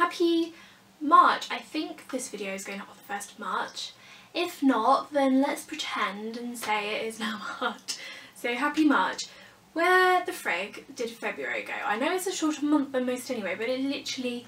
happy March. I think this video is going up on the 1st of March. If not, then let's pretend and say it is now March. So happy March. Where the frig did February go? I know it's a shorter month than most anyway, but it literally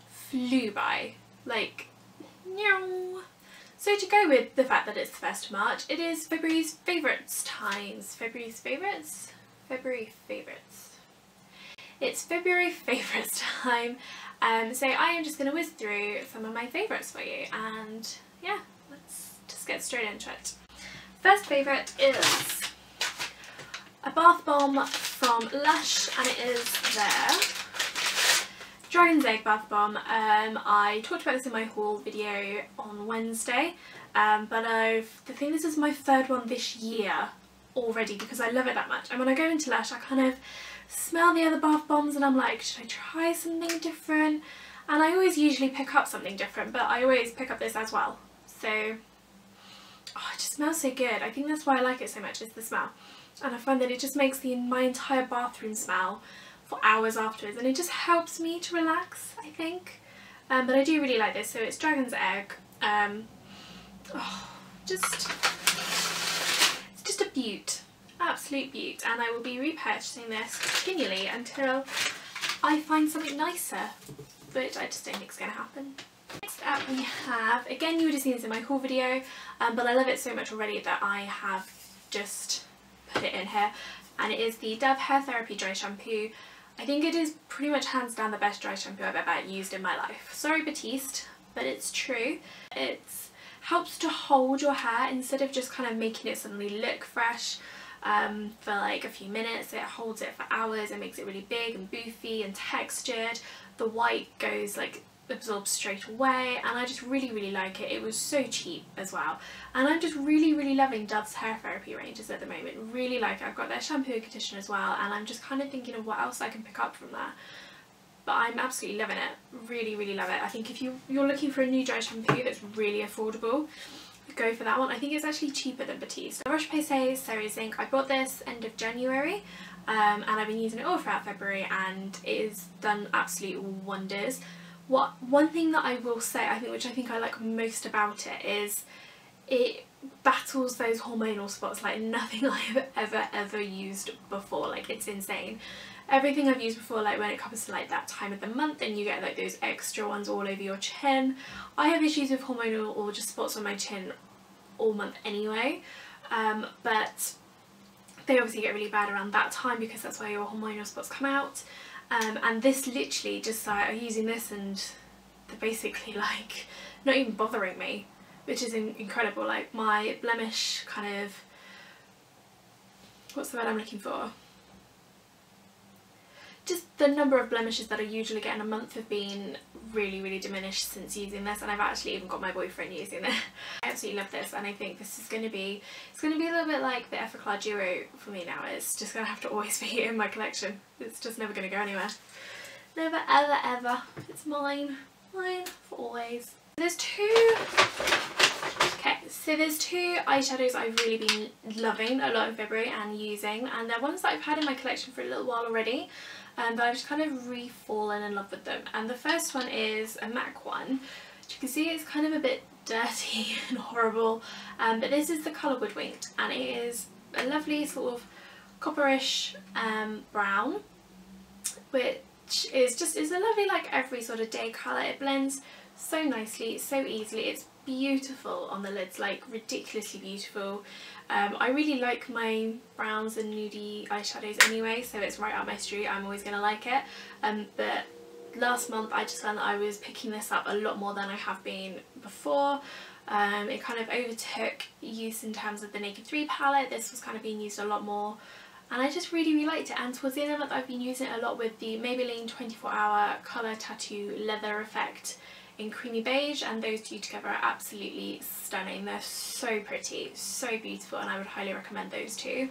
flew by. Like, meow. So to go with the fact that it's the 1st of March, it is February's favourites times. February's favourites? February favourites. It's February favourites time. So I am just going to whiz through some of my favourites for you, and yeah, let's just get straight into it. First favourite is a bath bomb from Lush, and it is their Dragon's Egg Bath Bomb. I talked about this in my haul video on Wednesday, but the thing is, this is my 3rd one this year already because I love it that much. And when I go into Lush, I kind of smell the other bath bombs and I'm like, should I try something different? And I always usually pick up something different, but I always pick up this as well. So, oh, it just smells so good. I think that's why I like it so much, is the smell. And I find that it just makes my entire bathroom smell for hours afterwards, and it just helps me to relax, I think. But I do really like this. So it's Dragon's Egg. It's just a beaut, absolute beaut, and I will be repurchasing this continually until I find something nicer, which I just don't think is going to happen. Next up we have, again you would have seen this in my haul video, but I love it so much already that I have just put it in here, and it is the Dove Hair Therapy Dry Shampoo. I think it is pretty much hands down the best dry shampoo I've ever used in my life. Sorry Batiste, but it's true. It helps to hold your hair instead of just kind of making it suddenly look fresh for like a few minutes. It holds it for hours. It makes it really big and boofy and textured. The white goes like absorbs straight away, and I just really like it. It was so cheap as well, and I'm just really loving Dove's hair therapy ranges at the moment. Really like it. I've got their shampoo and conditioner as well, and I'm just kind of thinking of what else I can pick up from there, but I'm absolutely loving it. Really love it. I think if you're looking for a new dry shampoo that's really affordable, go for that one. I think it's actually cheaper than Batiste. The Roche-Posay Series Zinc, I bought this end of January, and I've been using it all throughout February, and it has done absolute wonders. One thing that I will say, which I think I like most about it, is it battles those hormonal spots like nothing I've ever used before. Like, it's insane. Everything I've used before, like when it comes to like that time of the month and you get like those extra ones all over your chin. I have issues with hormonal or just spots on my chin all month anyway, but they obviously get really bad around that time because that's where your hormonal spots come out. And this literally just I'm using this and they're basically like not even bothering me, which is incredible. Like my blemish kind of, what's the word I'm looking for? Just the number of blemishes that I usually get in a month have been really diminished since using this, and I've actually even got my boyfriend using it. I absolutely love this, and I think this is going to be, it's going to be a little bit like the Effaclar Duo for me now. It's just going to have to always be in my collection. It's just never going to go anywhere. Never ever. It's mine for always. There's two eyeshadows I've really been loving a lot in February and using, and they're ones that I've had in my collection for a little while already, but I've just kind of re-fallen in love with them. And the first one is a MAC one, which you can see is kind of a bit dirty and horrible, but this is the colour Woodwinked, and it is a lovely sort of copperish brown, which is a lovely like every sort of day colour. It blends so nicely, so easily. It's beautiful on the lids, like ridiculously beautiful. I really like my browns and nudie eyeshadows anyway, so it's right up my street. I'm always going to like it, but last month I just found that I was picking this up a lot more than I have been before. It kind of overtook use in terms of the Naked 3 palette. This was kind of being used a lot more, and I just really liked it. And towards the end of the month I've been using it a lot with the Maybelline 24-hour Colour Tattoo Leather Effect in Creamy Beige, and those two together are absolutely stunning. They're so pretty, so beautiful, and I would highly recommend those two.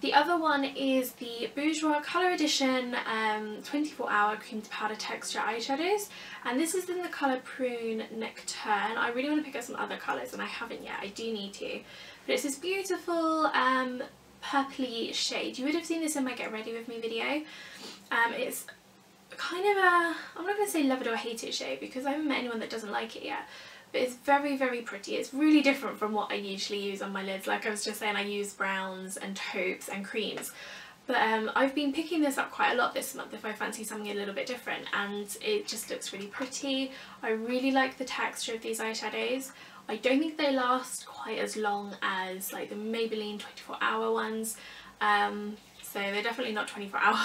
The other one is the Bourjois Colour Edition 24-hour Cream to Powder Texture eyeshadows, and this is in the colour Prune Nocturne. I really want to pick up some other colours and I haven't yet. I do need to, but it's this beautiful purpley shade. You would have seen this in my Get Ready With Me video. It's kind of a, I'm not going to say love it or hate it shade because I haven't met anyone that doesn't like it yet, but it's very, very pretty. It's really different from what I usually use on my lids. Like I was just saying, I use browns and taupes and creams, but I've been picking this up quite a lot this month if I fancy something a little bit different, and it just looks really pretty. I really like the texture of these eyeshadows. I don't think they last quite as long as like the Maybelline 24-hour ones, so they're definitely not 24-hour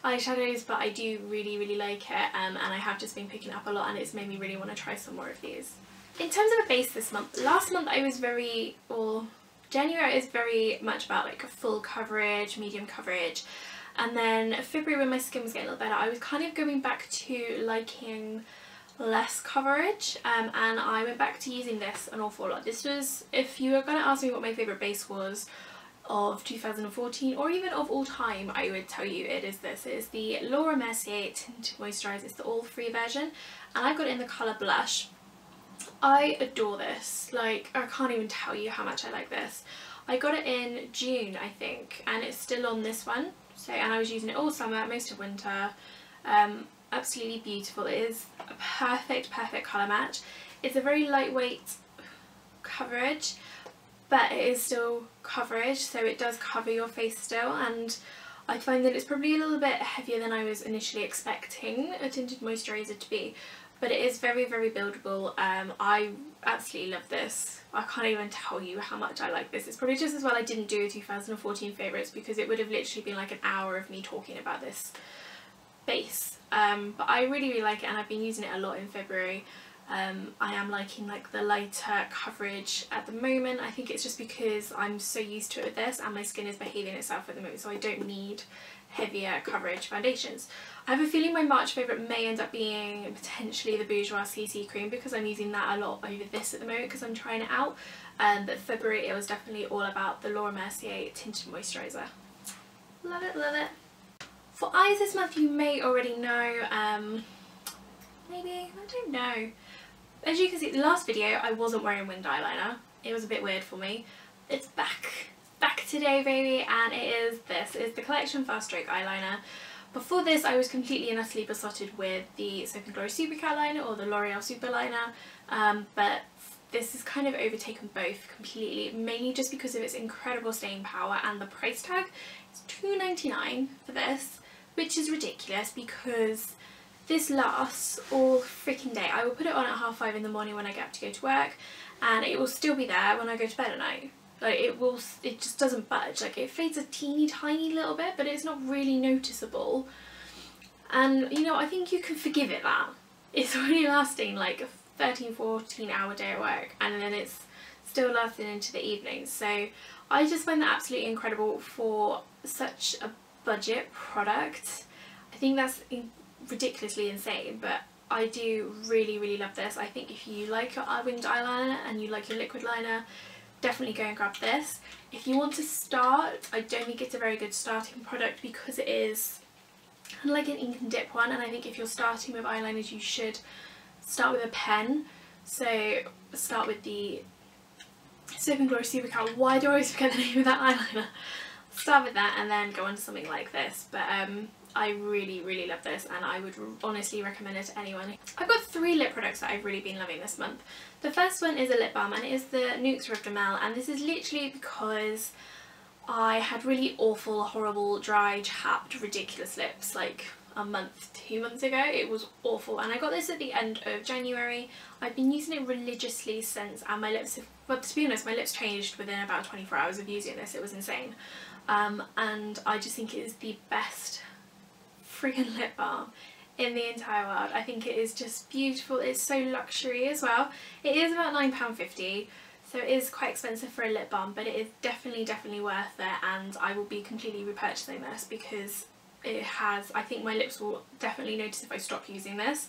eyeshadows, but I do really, really like it, and I have just been picking it up a lot, and it's made me really want to try some more of these. In terms of a base this month, last month I was very, well, January is very much about like a full coverage, medium coverage, and then February when my skin was getting a little better, I was kind of going back to liking less coverage, and I went back to using this an awful lot. This was, if you were going to ask me what my favourite base was of 2014 or even of all time, I would tell you it is this. It is the Laura Mercier Tinted Moisturiser. It's the all-free version, and I got it in the colour Blush. I adore this. Like, I can't even tell you how much I like this. I got it in June, I think, and it's still on this one. So, and I was using it all summer, most of winter. Absolutely beautiful. It is a perfect colour match. It's a very lightweight coverage, but it is still coverage, so it does cover your face still, and I find that it's probably a little bit heavier than I was initially expecting a tinted moisturiser to be, but it is very, very buildable. I absolutely love this. I can't even tell you how much I like this. It's probably just as well I didn't do a 2014 favourites, because it would have literally been like an hour of me talking about this base. But I really, really like it, and I've been using it a lot in February. I am liking like the lighter coverage at the moment. I think it's just because I'm so used to it with this, and my skin is behaving itself at the moment, so I don't need heavier coverage foundations. I have a feeling my March favourite may end up being potentially the Bourjois CC cream, because I'm using that a lot over this at the moment because I'm trying it out. But February it was definitely all about the Laura Mercier Tinted Moisturiser. Love it, love it. For eyes this month, you may already know, maybe, I don't know. As you can see, the last video I wasn't wearing winged eyeliner. It was a bit weird for me. It's back today, baby, and it is this. It is the Collection Fast Stroke Eyeliner. Before this I was completely and utterly besotted with the Soap & Glory Super Cat Liner or the L'Oreal Super Liner, but this has kind of overtaken both completely, mainly just because of its incredible staying power and the price tag. It's $2.99 for this, which is ridiculous because this lasts all freaking day. I will put it on at 5:30 in the morning when I get up to go to work, and it will still be there when I go to bed at night. Like, it just doesn't budge. Like, it fades a teeny tiny little bit, but it's not really noticeable. And you know, I think you can forgive it that. It's already lasting like a 13-14 hour day at work, and then it's still lasting into the evening. So I just find that absolutely incredible for such a budget product. I think that's ridiculously insane, but I do really, really love this. I think if you like your winged eyeliner and you like your liquid liner, definitely go and grab this. If you want to start, I don't think it's a very good starting product because it is kind of like an ink and dip one, and I think if you're starting with eyeliners you should start with a pen. So start with the Soap & Glory Super Cat. Why do I always forget the name of that eyeliner? Start with that and then go on to something like this. But I really, really love this, and I would honestly recommend it to anyone. I've got 3 lip products that I've really been loving this month. The first one is a lip balm, and it is the Nuxe Rive de Mel, and this is literally because I had really awful, horrible, dry, chapped, ridiculous lips like a month, 2 months ago. It was awful, and I got this at the end of January. I've been using it religiously since, and my lips have, well, to be honest, my lips changed within about 24 hours of using this. It was insane. And I just think it is the best freaking lip balm in the entire world. I think it is just beautiful. It's so luxury as well. It is about £9.50, so it is quite expensive for a lip balm, but it is definitely worth it, and I will be completely repurchasing this because it has, I think my lips will definitely notice if I stop using this.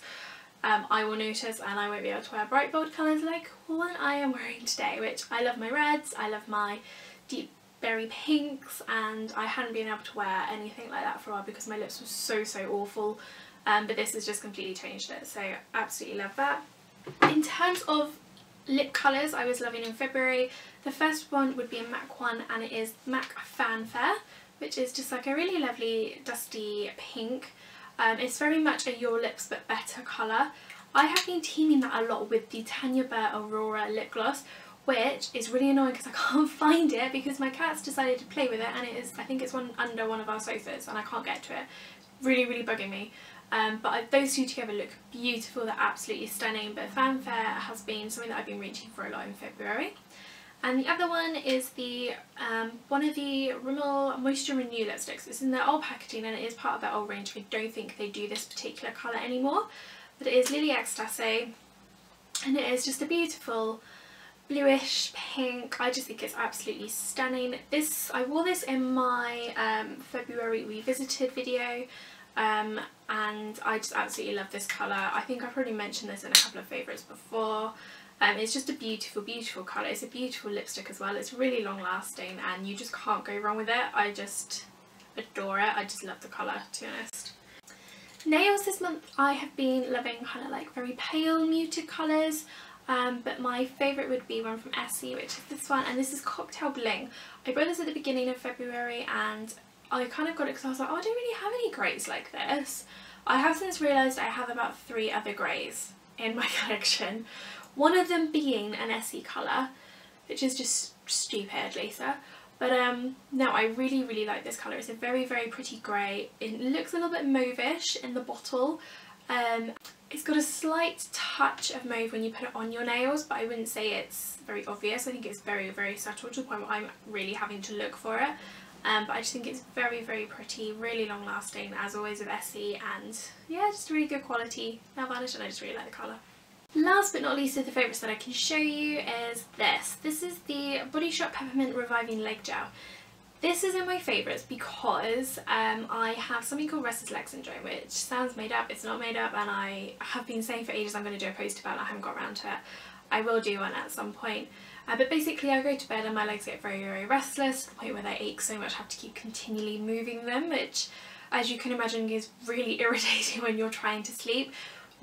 I will notice, and I won't be able to wear bright bold colours like what I am wearing today, which I love my reds, I love my deep berry pinks, and I hadn't been able to wear anything like that for a while because my lips were so awful, but this has just completely changed it, so absolutely love that. In terms of lip colours I was loving in February, the first one would be a MAC one, and it is MAC Fanfare, which is just like a really lovely dusty pink. It's very much a Your Lips But Better colour. I have been teaming that a lot with the Tanya Burr Aurora lip gloss, which is really annoying because I can't find it because my cat's decided to play with it, and it is, I think it's under one of our sofas and I can't get to it. Really bugging me. But those two together look beautiful, they're absolutely stunning, but Fanfare has been something that I've been reaching for a lot in February. And the other one is the one of the Rimmel Moisture Renew lipsticks. It's in their old packaging and it is part of their old range. I don't think they do this particular colour anymore, but it is Lily Ecstasy, and it is just a beautiful bluish pink. I just think it's absolutely stunning. I wore this in my February Revisited video, and I just absolutely love this colour. I think I've already mentioned this in a couple of favourites before. It's just a beautiful colour. It's a beautiful lipstick as well. It's really long lasting and you just can't go wrong with it. I just adore it. I just love the colour, to be honest. Nails this month I have been loving kind of like very pale muted colours, but my favourite would be one from Essie, which is this one, and this is Cocktail Bling. I bought this at the beginning of February and I kind of got it because I was like, oh, I don't really have any greys like this. I have since realised I have about 3 other greys in my collection. One of them being an Essie colour, which is just stupid, Lisa. But no, I really like this colour. It's a very pretty grey. It looks a little bit mauve-ish in the bottle. It's got a slight touch of mauve when you put it on your nails, but I wouldn't say it's very obvious. I think it's very subtle to the point where I'm really having to look for it. But I just think it's very pretty, really long lasting, as always with Essie, and yeah, just really good quality nail varnish, and I just really like the colour. Last but not least of the favourites that I can show you is this. This is the Body Shop Peppermint Reviving Leg Gel. This is in my favourites because I have something called restless leg syndrome, which sounds made up, it's not made up, and I have been saying for ages I'm going to do a post about it. I haven't got around to it. I will do one at some point. But basically I go to bed and my legs get very restless, to the point where they ache so much I have to keep continually moving them, which, as you can imagine, is really irritating when you're trying to sleep.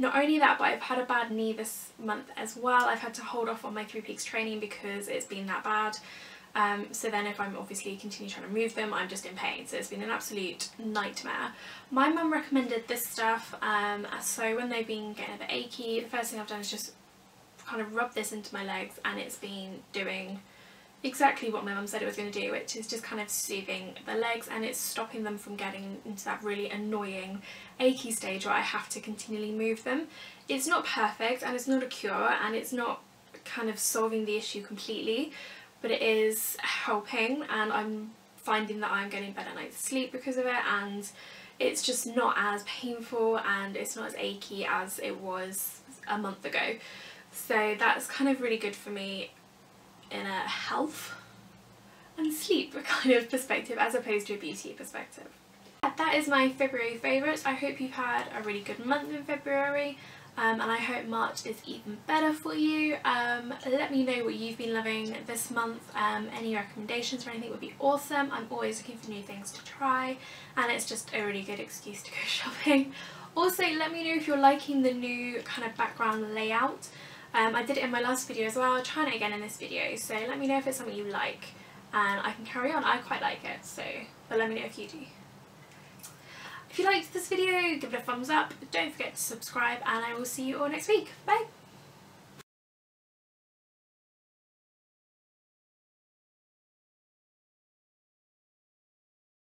Not only that, but I've had a bad knee this month as well. I've had to hold off on my 3 Peaks training because it's been that bad. So then if I'm obviously continue trying to move them, I'm just in pain. So it's been an absolute nightmare. My mum recommended this stuff, so when they've been getting a bit achy, the first thing I've done is just kind of rub this into my legs, and it's been doing exactly what my mum said it was going to do, which is just kind of soothing the legs, and it's stopping them from getting into that really annoying achy stage where I have to continually move them. It's not perfect and it's not a cure and it's not kind of solving the issue completely, but it is helping, and I'm finding that I'm getting better night's sleep because of it, and it's just not as painful and it's not as achy as it was a month ago. So that's kind of really good for me in a health and sleep kind of perspective, as opposed to a beauty perspective. That is my February favourites. I hope you've had a really good month in February, and I hope March is even better for you. Let me know what you've been loving this month. Any recommendations or anything would be awesome. I'm always looking for new things to try, and it's just a really good excuse to go shopping. Also, let me know if you're liking the new kind of background layout. I did it in my last video as well. I'll try it again in this video, so let me know if it's something you like and I can carry on. I quite like it, so but let me know if you do. If you liked this video, give it a thumbs up, don't forget to subscribe, and I will see you all next week. Bye!